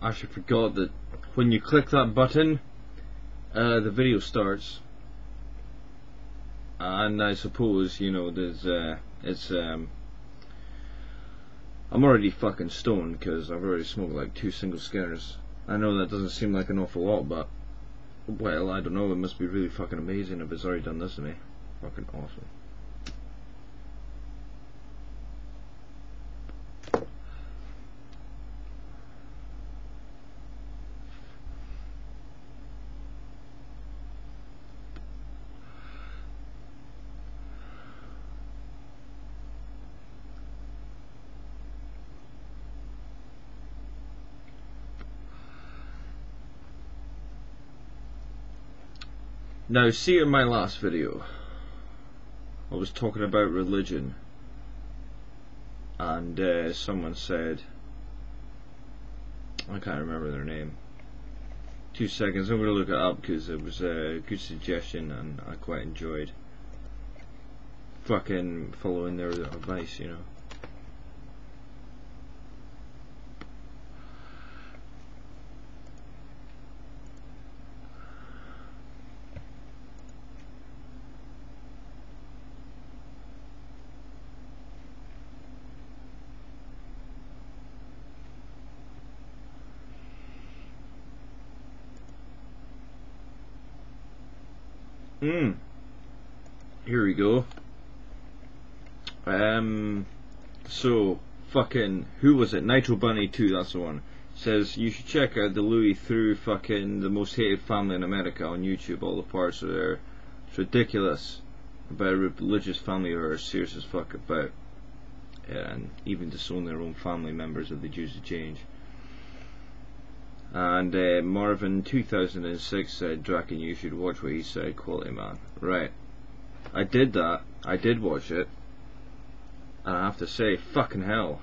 I actually forgot that when you click that button, the video starts. And I suppose, you know, there's, I'm already fucking stoned because I've already smoked like 2 single skinners. I know that doesn't seem like an awful lot, but, well, I don't know, it must be really fucking amazing if it's already done this to me. Fucking awesome. Now, see, in my last video, I was talking about religion, and someone said, I can't remember their name. 2 seconds, I'm going to look it up because it was a good suggestion and I quite enjoyed fucking following their advice, you know. Here we go. So fucking, who was it? Nitro Bunny 2, that's the one. Says you should check out the Louis Theroux fucking The Most Hated Family in America on YouTube. All the parts are there. It's ridiculous about a religious family who are serious as fuck about and even disown their own family members if they choose to change. And Marvin 2006 said, Draken, you should watch what he said, quality man. Right. I did that. I did watch it. And I have to say, fucking hell.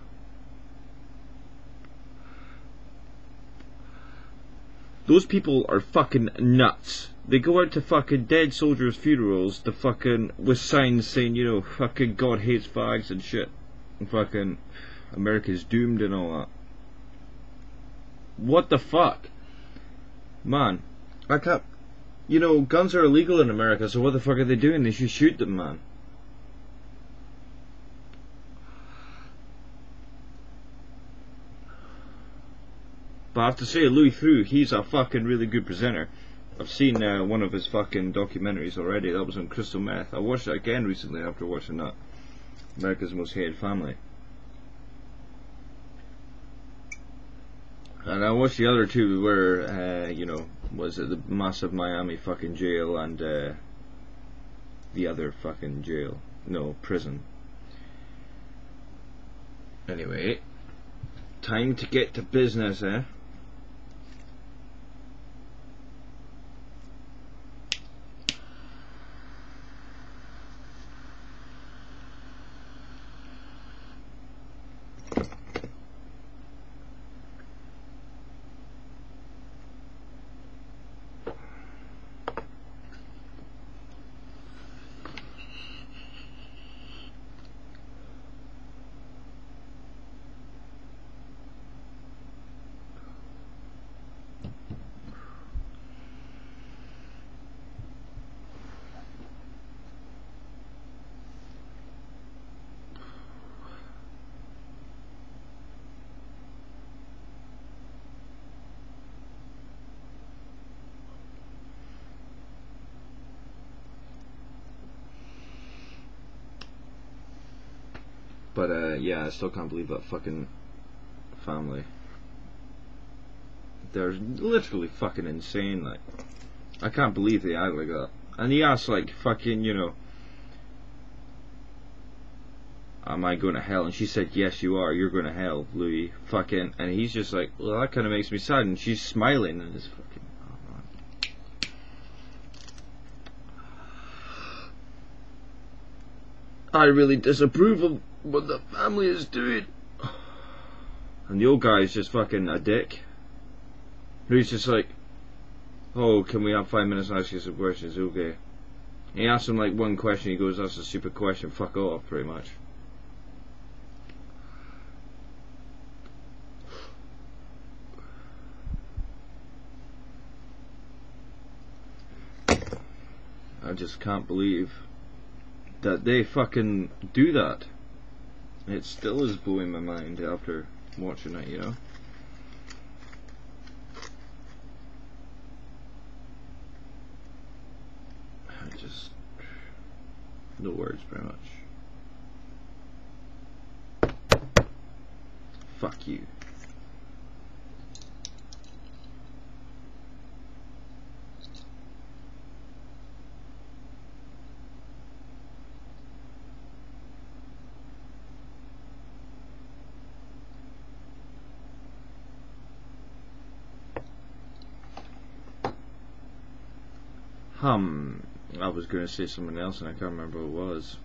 Those people are fucking nuts. They go out to fucking dead soldiers' funerals to fucking, with signs saying, you know, fucking God hates fags and shit. And fucking America's doomed and all that. What the fuck? Man, I can't. You know, guns are illegal in America, so what the fuck are they doing? They should shoot them, man. But I have to say, Louis Theroux, he's a fucking really good presenter. I've seen one of his fucking documentaries already. That was on crystal meth. I watched it again recently after watching that. America's Most Hated Family. And I watched the other two where, you know, was it the massive Miami fucking jail and the other fucking jail. No, prison. Anyway, time to get to business, eh? But yeah, I still can't believe that fucking family. They're literally fucking insane, like. I can't believe they act like that. And he asks, like, fucking, you know, am I going to hell? And she said, yes you are, you're going to hell, Louis. Fucking, and he's just like, well, that kind of makes me sad. And she's smiling and it's fucking, oh man. I really disapprove of what the family is doing. And the old guy is just fucking a dick. He's just like, oh, can we have 5 minutes and ask you some questions? Okay. And he asks him like one question, he goes, that's a stupid question, fuck off, pretty much. I just can't believe that they fucking do that. It still is blowing my mind after watching it, you know. I just, no words, pretty much. Fuck you. I was going to say something else and I can't remember what it was.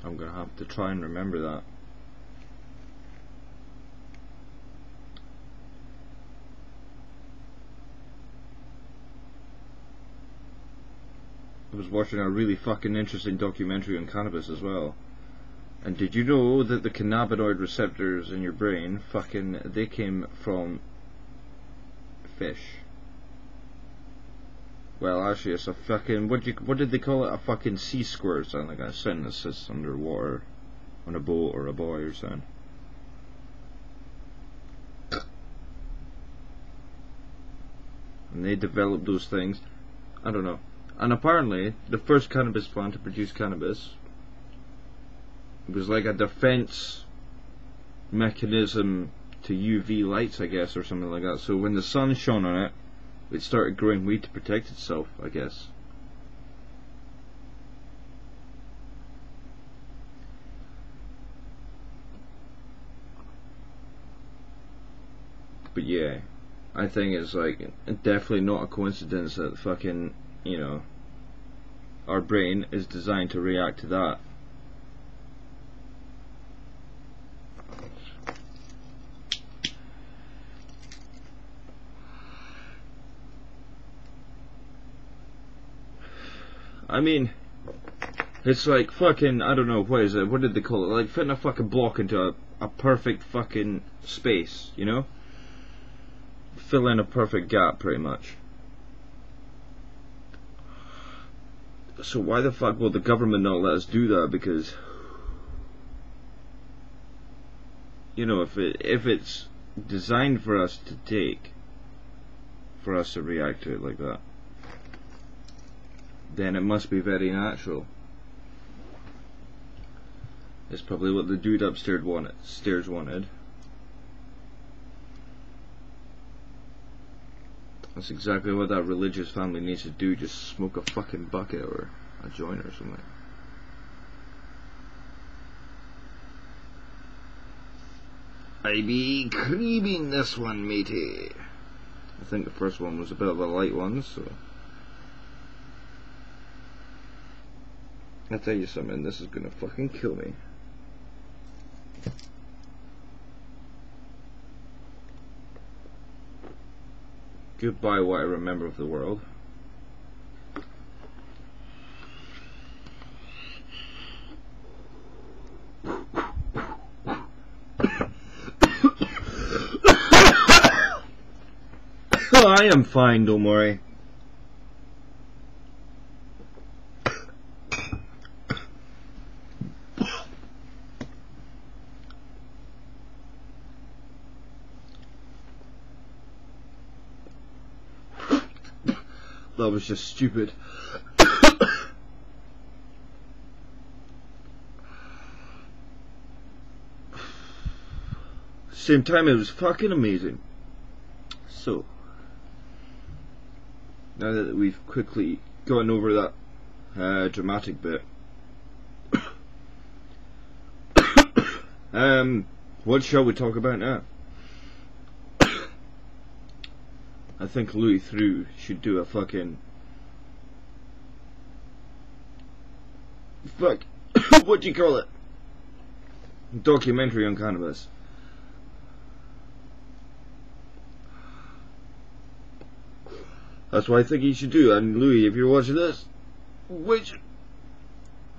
I'm going to have to try and remember that. I was watching a really fucking interesting documentary on cannabis as well. And did you know that the cannabinoid receptors in your brain, they came from fish? Well, actually, it's a fucking, what did they call it? A fucking sea squirt, something like that. Something that sits underwater on a boat or a buoy or something. And they developed those things. I don't know. And apparently, the first cannabis plant to produce cannabis was like a defense mechanism to UV lights, I guess, or something like that. So when the sun shone on it, it started growing weed to protect itself, I guess. But yeah, I think it's like definitely not a coincidence that fucking, you know, our brain is designed to react to that. I mean, it's like fucking, I don't know, what is it? What did they call it? Like fitting a fucking block into a perfect fucking space, you know? Fill in a perfect gap, pretty much. So why the fuck will the government not let us do that? Because, you know, if it's designed for us to take, for us to react to it like that, then it must be very natural. It's probably what the dude upstairs wanted. That's exactly what that religious family needs to do, just smoke a fucking bucket or a joint or something. I be creaming this one, matey. I think the first one was a bit of a light one, so... I'll tell you something, this is gonna fucking kill me. Goodbye what I remember of the world. I am fine, don't worry. That was just stupid. Same time, it was fucking amazing. So, now that we've quickly gone over that dramatic bit, what shall we talk about now? I think Louis Theroux should do a fucking... what do you call it? Documentary on cannabis. That's what I think he should do. And Louis, if you're watching this, which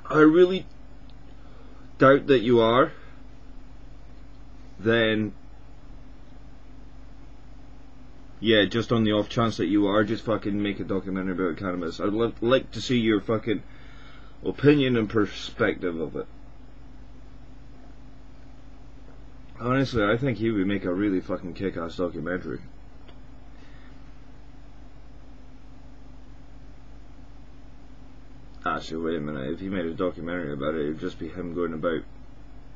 I really doubt that you are, then Yeah, just on the off chance that you are, just fucking make a documentary about cannabis. I'd like to see your fucking opinion and perspective of it. Honestly, I think he would make a really fucking kick-ass documentary. Actually, wait a minute. If he made a documentary about it, it would just be him going about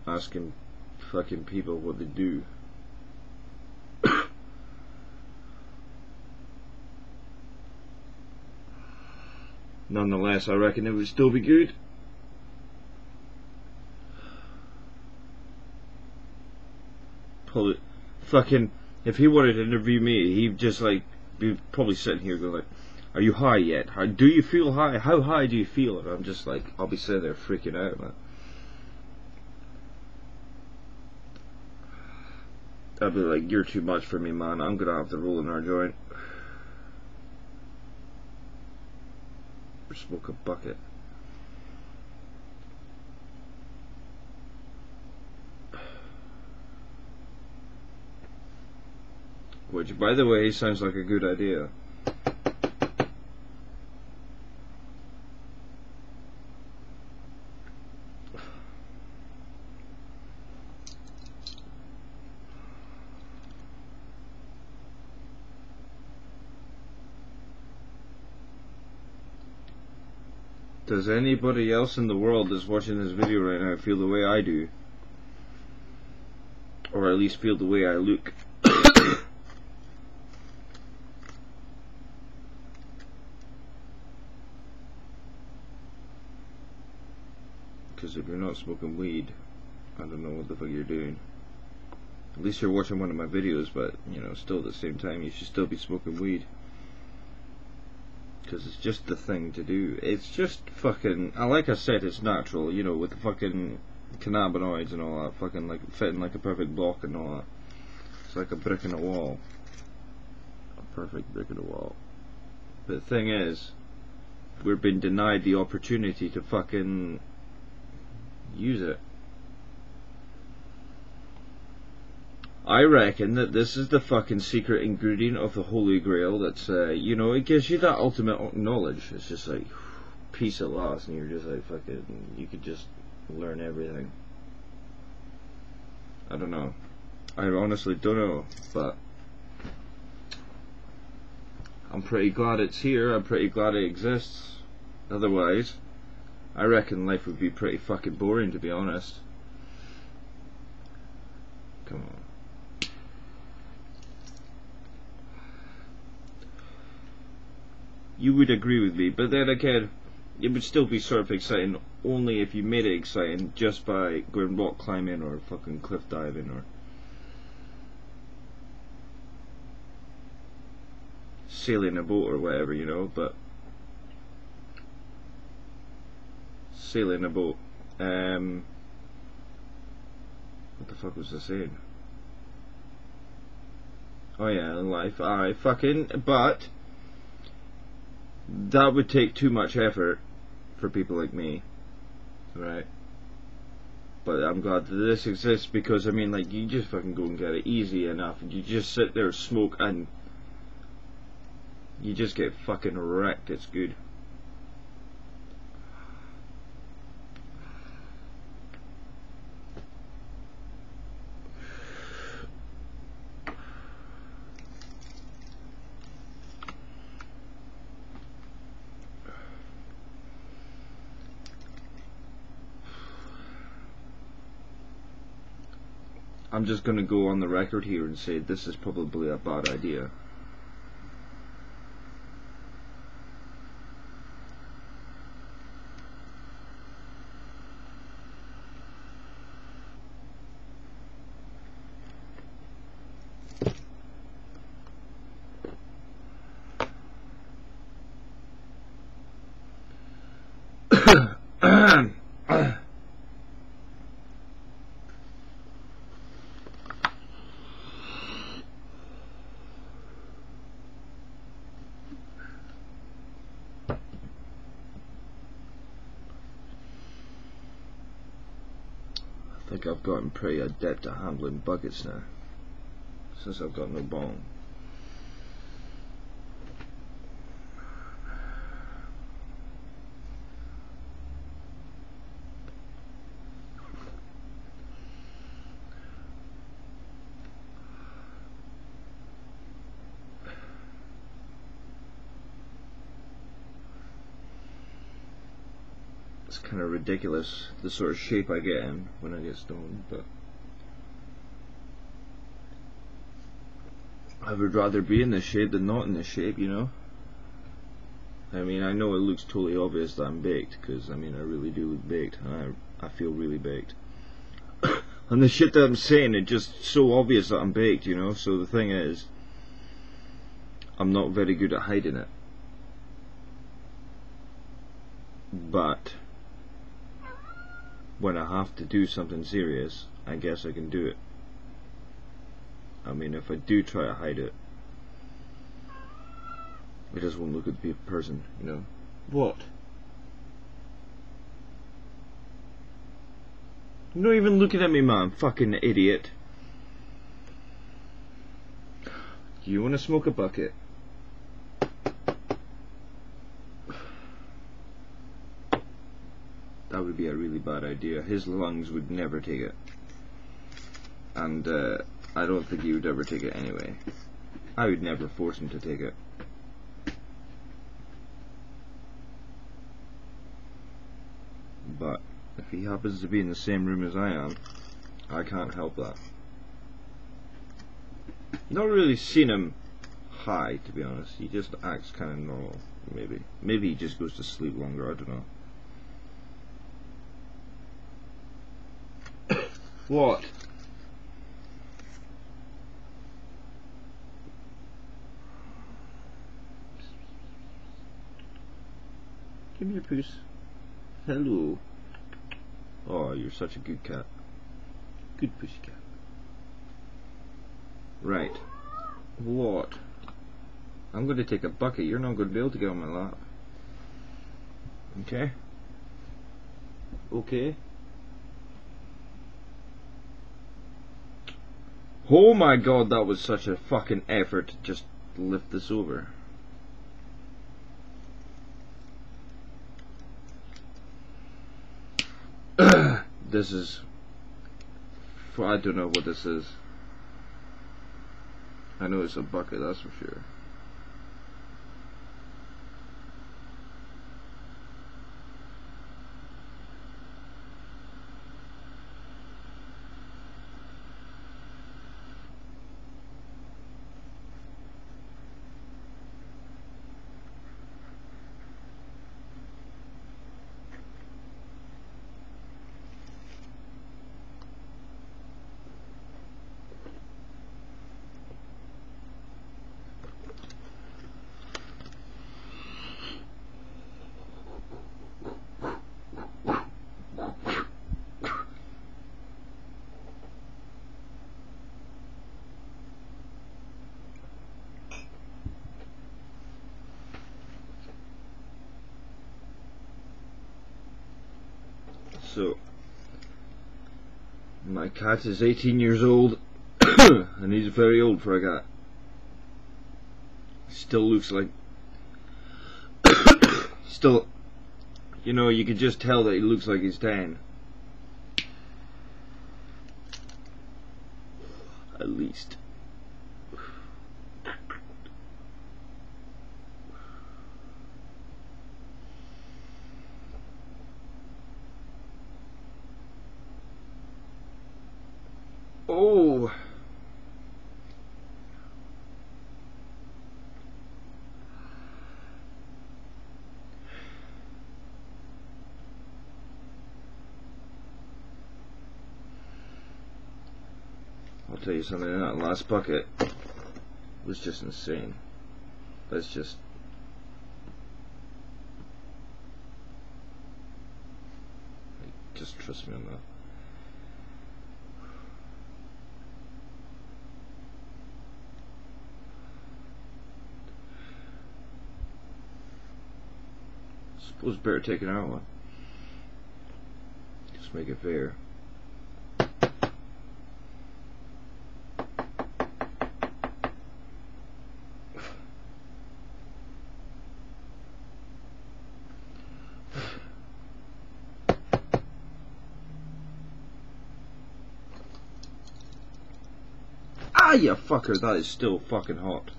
asking fucking people what they do. Nonetheless, I reckon it would still be good. Probably, fucking, if he wanted to interview me, he'd just like be probably sitting here going like, "Are you high yet? Do you feel high? How high do you feel?" And I'm just like, I'll be sitting there freaking out, man. I'd be like, "You're too much for me, man. I'm gonna have to roll in our joint or smoke a bucket." Which, by the way, sounds like a good idea. Does anybody else in the world that's watching this video right now feel the way I do? Or at least feel the way I look? Because if you're not smoking weed, I don't know what the fuck you're doing. At least you're watching one of my videos, but, you know, still at the same time, you should still be smoking weed. Because it's just the thing to do. It's just fucking, like I said, it's natural, you know, with the fucking cannabinoids and all that, fucking like fitting like a perfect block and all that. It's like a brick in a wall. A perfect brick in a wall. But the thing is, we're being denied the opportunity to fucking use it. I reckon that this is the fucking secret ingredient of the Holy Grail that's, you know, it gives you that ultimate knowledge. It's just like, peace at last, and you're just like, fucking, you could just learn everything. I don't know. I honestly don't know, but I'm pretty glad it's here. I'm pretty glad it exists. Otherwise, I reckon life would be pretty fucking boring, to be honest. Come on. You would agree with me, but then again, it would still be sort of exciting only if you made it exciting just by going rock climbing or fucking cliff diving or sailing a boat or whatever, you know, but sailing a boat. What the fuck was I saying? Oh yeah, in life, but that would take too much effort for people like me, right? But I'm glad that this exists because, I mean, like, you just fucking go and get it easy enough, and you just sit there, smoke, and you just get fucking wrecked. It's good. I'm just going to go on the record here and say this is probably a bad idea. I think I've gotten pretty adept at handling buckets now, since I've got no bong. It's kind of ridiculous the sort of shape I get in when I get stoned, but I would rather be in this shape than not in this shape, you know? I mean, I know it looks totally obvious that I'm baked, because, I mean, I really do look baked, and I feel really baked. And the shit that I'm saying, it's just so obvious that I'm baked, you know? So the thing is, I'm not very good at hiding it. But when I have to do something serious, I guess I can do it. I mean, if I do try to hide it, it just won't look at the person, you know? What? You're not even looking at me, man, fucking idiot. Do you want to smoke a bucket? That would be a really bad idea. His lungs would never take it. And I don't think he would ever take it anyway. I would never force him to take it. But if he happens to be in the same room as I am, I can't help that. Not really seen him high, to be honest. He just acts kind of normal, maybe. Maybe he just goes to sleep longer, I don't know. What? Give me your puss. Hello. Oh, you're such a good cat. Good pussy cat. Right. What? I'm going to take a bucket. You're not going to be able to get on my lap. Okay? Okay? Oh my god, that was such a fucking effort to just lift this over. This is... I don't know what this is. I know it's a bucket, that's for sure. So, my cat is 18 years old, and he's very old for a cat. Still looks like... Still, you know, you could just tell that he looks like he's 10. At least. Oh! I'll tell you something, that last bucket was just insane. That's just... Just trust me on that. Suppose better take another one. Just make it fair. Ah, you fucker, that is still fucking hot.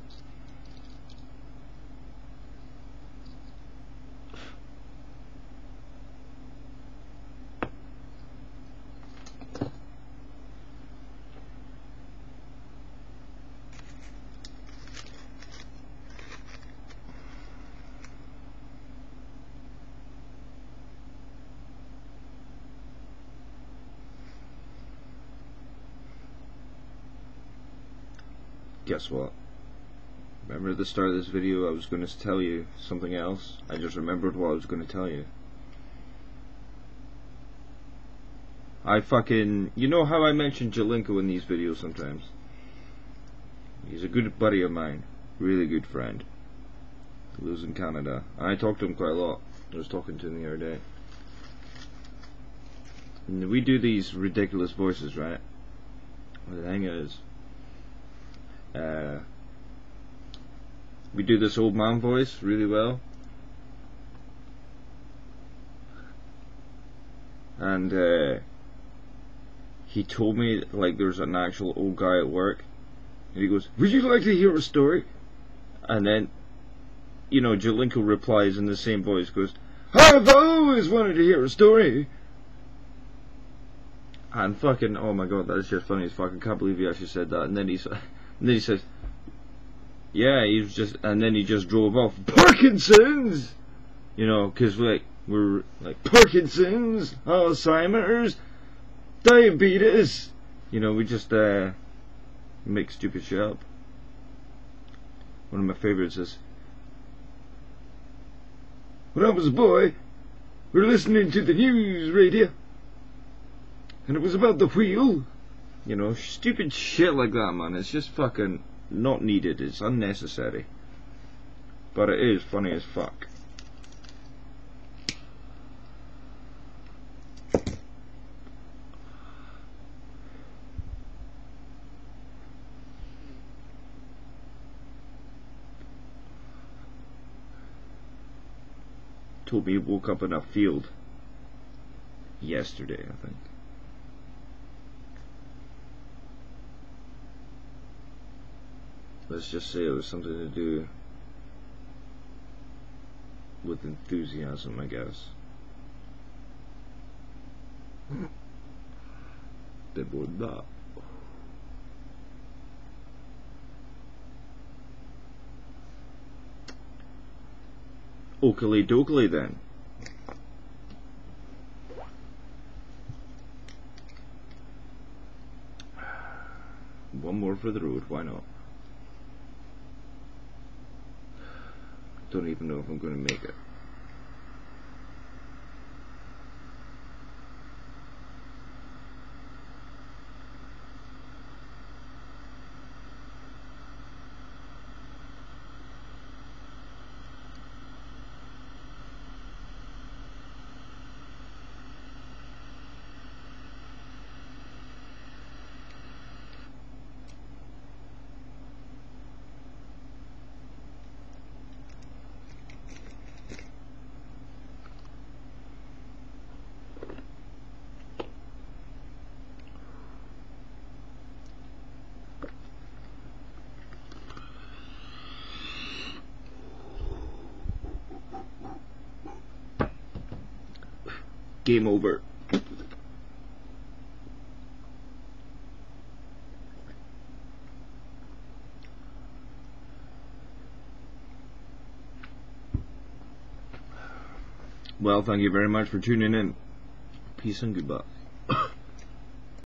Guess what? Remember at the start of this video I was going to tell you something else? I just remembered what I was going to tell you. You know how I mention Jalinko in these videos sometimes? He's a good buddy of mine. Really good friend. He lives in Canada. I talk to him quite a lot. I was talking to him the other day. And we do these ridiculous voices, right? The thing is, we do this old man voice really well. And he told me, like, there's an actual old guy at work, and he goes, "Would you like to hear a story?" And then, you know, Jalinko replies in the same voice, goes, "I've always wanted to hear a story." And fucking, oh my god, that's just funny as fuck. I can't believe he actually said that. And then he says, yeah, he was just, and then he just drove off. Parkinson's, you know, because we're like Parkinson's, Alzheimer's, diabetes. You know, we just make stupid shit up. One of my favorites is, when I was a boy, we were listening to the news radio, and it was about the wheel. You know, stupid shit like that, man. It's just fucking not needed. It's unnecessary. But it is funny as fuck. Told me he woke up in a field yesterday, I think. Let's just say it was something to do with enthusiasm, I guess. De verdad. Oakley dokley then. One more for the road, why not? Don't even know if I'm going to make it. Game over. Well, thank you very much for tuning in. Peace and goodbye.